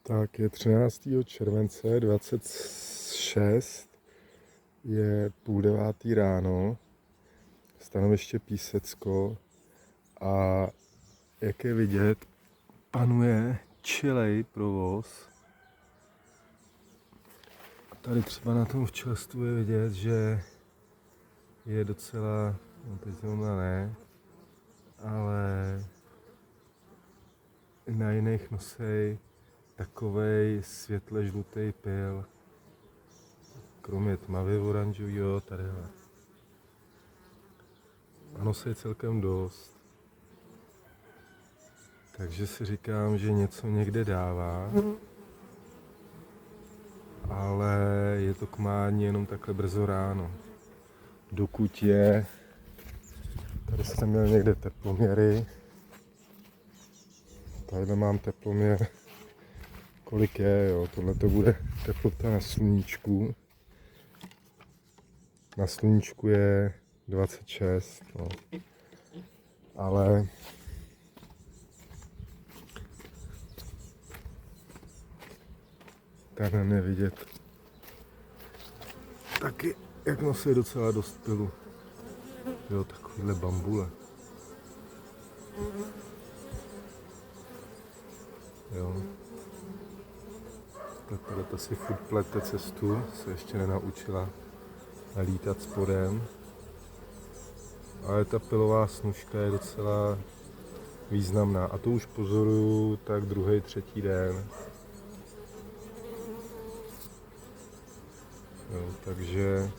Tak je 13. července 26, je 8:30 ráno, stanoviště Písecko a jak je vidět, panuje čilej provoz. A tady třeba na tom včelstvu je vidět, že je docela, no teď zrovna ne, ale na jiných nosej takovej světle žlutý pyl, kromě tmavě oranžovýho tadyhle. A nosej celkem dost. Takže si říkám, že něco někde dává, ale je to k mání jenom takhle brzo ráno. Dokud je, tady jsem měl někde teploměry, tady mám teploměr, kolik je, jo, tohle to bude teplota na sluníčku. Na sluníčku je 26, no. Ale tady nevidět. Taky, jak nosí docela dost pilu. Jo, takovýhle bambule. Jo. Takhle ta si furt plete cestu, se ještě nenaučila lítat spodem. Ale ta pilová snužka je docela významná. A to už pozoruju tak druhý, třetí den. Jo, takže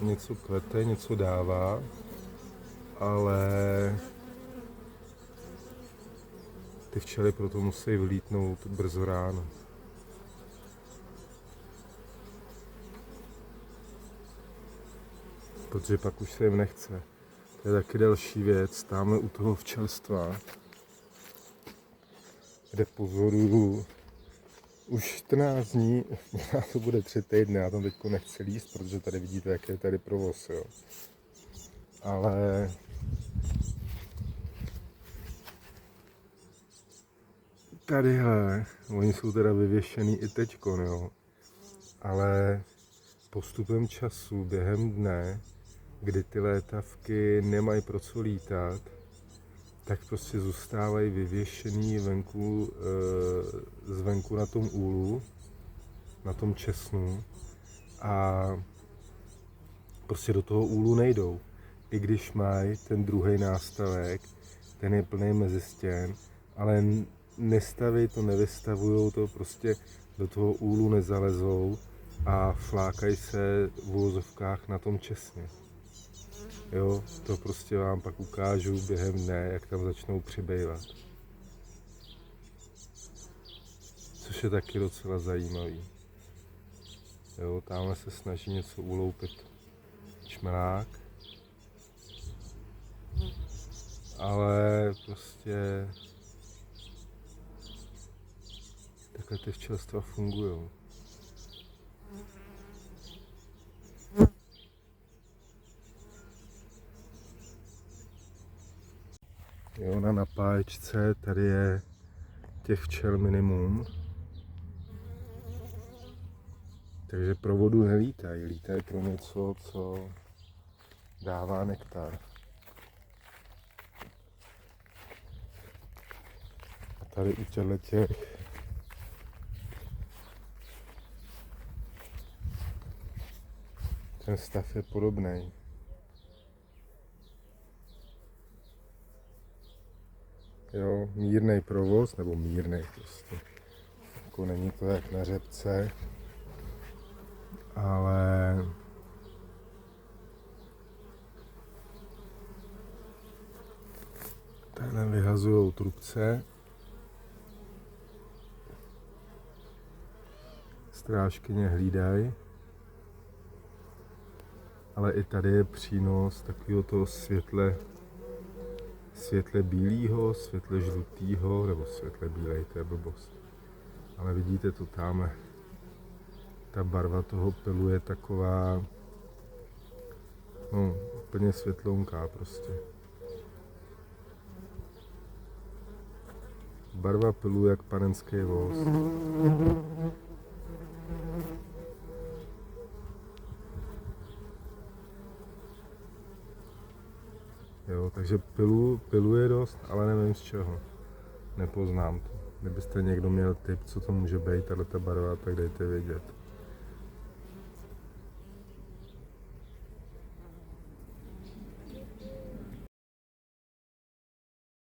něco plete, něco dává, ale ty včely proto musí vylítnout brzo ráno. Protože pak už se jim nechce. To je taky další věc, tamhle u toho včelstva, kde pozoruju už 14 dní, možná to bude 3 týdny, já tam teďko nechci líst, protože tady vidíte, jaký je tady provoz, jo. Ale tadyhle, oni jsou teda vyvěšený i teďko, jo. Ale postupem času, během dne, kdy ty létavky nemají pro co lítat, tak prostě zůstávají vyvěšený venku, zvenku na tom úlu, na tom česnu a prostě do toho úlu nejdou. I když mají ten druhý nástavek, ten je plný mezistěn, ale nestaví to, nevystavují to, prostě do toho úlu nezalezou a flákají se v uvozovkách na tom česně. Jo, to prostě vám pak ukážu během dne, jak tam začnou přibývat. Což je taky docela zajímavý. Jo, tamhle se snaží něco uloupit čmelák. Ale prostě takhle ty včelstva fungují. Jo, na napáječce tady je těch včel minimum. Takže pro vodu nelítají, lítají pro něco, co dává nektar. A tady u těch ten stav je podobný. Jo, mírný provoz, nebo mírný prostě. Jako není to jak na řepce, ale takhle vyhazujou trubce. Strážkyně hlídají. Ale i tady je přínos takového toho světle bílého, světle žlutého, nebo světle bílej, to je blbost. Ale vidíte to tamhle. Ta barva toho pilu je taková, no, úplně světlounká prostě. Barva pilů jak panenský voz. Jo, takže pilu je dost, ale nevím z čeho. Nepoznám to. Kdybyste někdo měl tip, co to může být, tato barva, tak dejte vědět.